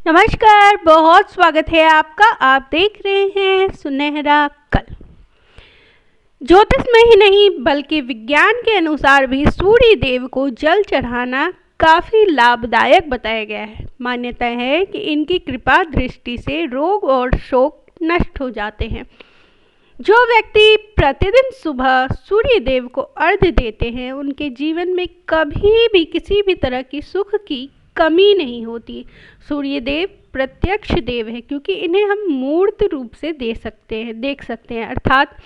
नमस्कार, बहुत स्वागत है आपका। आप देख रहे हैं सुनहरा कल। ज्योतिष में ही नहीं बल्कि विज्ञान के अनुसार भी सूर्य देव को जल चढ़ाना काफ़ी लाभदायक बताया गया है। मान्यता है कि इनकी कृपा दृष्टि से रोग और शोक नष्ट हो जाते हैं। जो व्यक्ति प्रतिदिन सुबह सूर्य देव को अर्घ्य देते हैं उनके जीवन में कभी भी किसी भी तरह की सुख की कमी नहीं होती। सूर्य देव प्रत्यक्ष देव है क्योंकि इन्हें हम मूर्त रूप से देख सकते हैं, अर्थात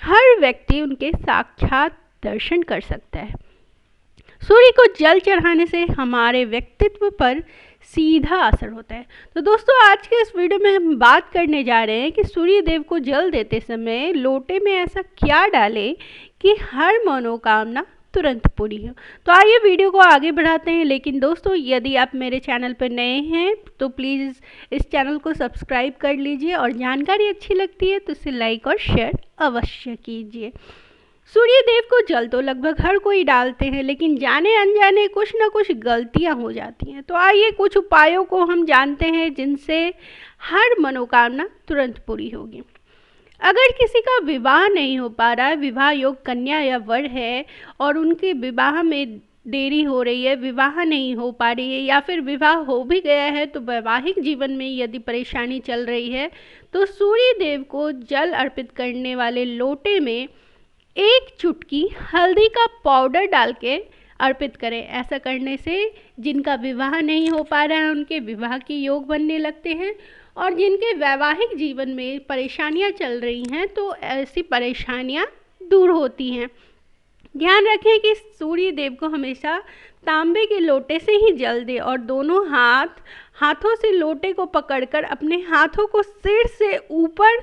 हर व्यक्ति उनके साक्षात दर्शन कर सकता है। सूर्य को जल चढ़ाने से हमारे व्यक्तित्व पर सीधा असर होता है। तो दोस्तों, आज के इस वीडियो में हम बात करने जा रहे हैं कि सूर्य देव को जल देते समय लोटे में ऐसा क्या डालें कि हर मनोकामना तुरंत पूरी हो। तो आइए वीडियो को आगे बढ़ाते हैं। लेकिन दोस्तों, यदि आप मेरे चैनल पर नए हैं तो प्लीज़ इस चैनल को सब्सक्राइब कर लीजिए और जानकारी अच्छी लगती है तो इसे लाइक और शेयर अवश्य कीजिए। सूर्य देव को जल तो लगभग हर कोई डालते हैं, लेकिन जाने अनजाने कुछ ना कुछ गलतियां हो जाती हैं। तो आइए कुछ उपायों को हम जानते हैं जिनसे हर मनोकामना तुरंत पूरी होगी। अगर किसी का विवाह नहीं हो पा रहा है, विवाह योग कन्या या वर है और उनके विवाह में देरी हो रही है, विवाह नहीं हो पा रही है या फिर विवाह हो भी गया है तो वैवाहिक जीवन में यदि परेशानी चल रही है तो सूर्य देव को जल अर्पित करने वाले लोटे में एक चुटकी हल्दी का पाउडर डाल के अर्पित करें। ऐसा करने से जिनका विवाह नहीं हो पा रहा है उनके विवाह के योग बनने लगते हैं और जिनके वैवाहिक जीवन में परेशानियां चल रही हैं तो ऐसी परेशानियां दूर होती हैं। ध्यान रखें कि सूर्य देव को हमेशा तांबे के लोटे से ही जल दें और दोनों हाथों से लोटे को पकड़कर अपने हाथों को सिर से ऊपर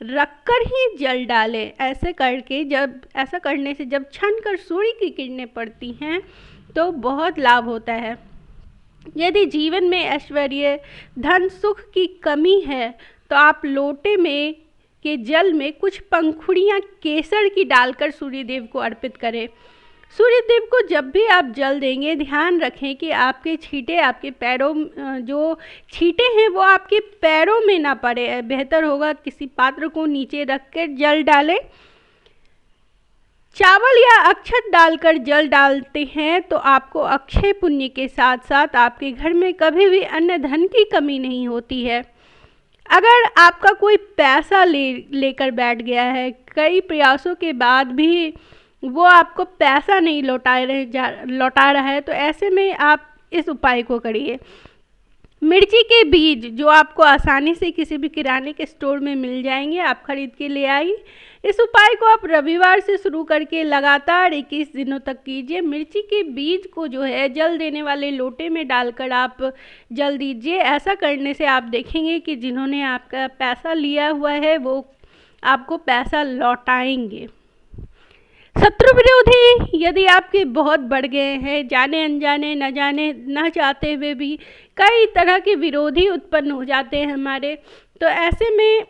रखकर ही जल डालें। ऐसा करने से जब छन कर सूर्य की किरणें पड़ती हैं तो बहुत लाभ होता है। यदि जीवन में ऐश्वर्य, धन, सुख की कमी है तो आप लोटे में के जल में कुछ पंखुड़ियाँ केसर की डालकर सूर्य देव को अर्पित करें। सूर्य देव को जब भी आप जल देंगे ध्यान रखें कि आपके छींटे आपके पैरों जो छींटे हैं वो आपके पैरों में ना पड़े। बेहतर होगा किसी पात्र को नीचे रख कर जल डालें। चावल या अक्षत डालकर जल डालते हैं तो आपको अक्षय पुण्य के साथ साथ आपके घर में कभी भी अन्न धन की कमी नहीं होती है। अगर आपका कोई पैसा लेकर बैठ गया है, कई प्रयासों के बाद भी वो आपको पैसा नहीं लौटा रहा है तो ऐसे में आप इस उपाय को करिए। मिर्ची के बीज जो आपको आसानी से किसी भी किराने के स्टोर में मिल जाएंगे, आप खरीद के ले आइए। इस उपाय को आप रविवार से शुरू करके लगातार 21 दिनों तक कीजिए। मिर्ची के बीज को जो है जल देने वाले लोटे में डालकर आप जल दीजिए। ऐसा करने से आप देखेंगे कि जिन्होंने आपका पैसा लिया हुआ है वो आपको पैसा लौटाएंगे। शत्रु विरोधी यदि आपके बहुत बढ़ गए हैं, जाने अनजाने न चाहते हुए भी कई तरह के विरोधी उत्पन्न हो जाते हैं हमारे, तो ऐसे में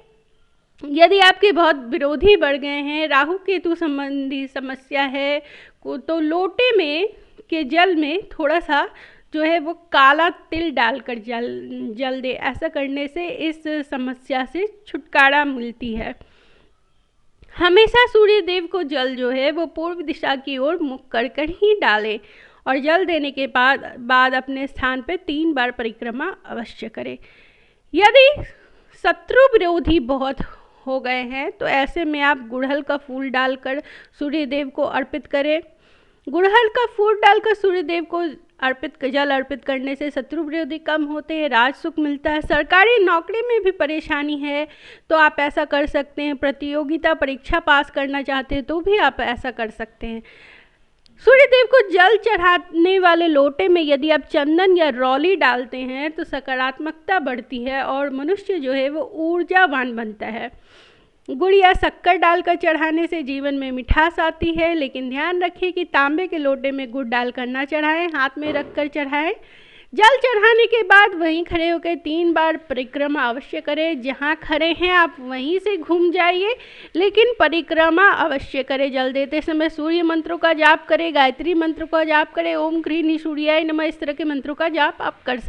यदि आपके बहुत विरोधी बढ़ गए हैं, राहु केतु संबंधी समस्या है तो लोटे में के जल में थोड़ा सा जो है वो काला तिल डालकर जल दे। ऐसा करने से इस समस्या से छुटकारा मिलती है। हमेशा सूर्य देव को जल जो है वो पूर्व दिशा की ओर मुख कर ही डालें और जल देने के बाद अपने स्थान पर 3 बार परिक्रमा अवश्य करें। यदि शत्रु विरोधी बहुत हो गए हैं तो ऐसे में आप गुड़हल का फूल डालकर सूर्य देव को अर्पित करें। गुड़हल का फूल डालकर सूर्य देव को जल अर्पित करने से शत्रु विरोधी कम होते हैं, राज सुख मिलता है। सरकारी नौकरी में भी परेशानी है तो आप ऐसा कर सकते हैं। प्रतियोगिता परीक्षा पास करना चाहते हैं तो भी आप ऐसा कर सकते हैं। सूर्य देव को जल चढ़ाने वाले लोटे में यदि आप चंदन या रौली डालते हैं तो सकारात्मकता बढ़ती है और मनुष्य जो है वो ऊर्जावान बनता है। गुड़ या शक्कर डालकर चढ़ाने से जीवन में मिठास आती है, लेकिन ध्यान रखें कि तांबे के लोटे में गुड़ डालकर ना चढ़ाएं, हाथ में रखकर चढ़ाएं। जल चढ़ाने के बाद वहीं खड़े होकर 3 बार परिक्रमा अवश्य करें। जहाँ खड़े हैं आप वहीं से घूम जाइए, लेकिन परिक्रमा अवश्य करें। जल देते समय सूर्य मंत्रों का जाप करें, गायत्री मंत्र का जाप करें, ओम ह्रीं सूर्याय नमः, इस तरह के मंत्रों का जाप आप कर सकते हैं।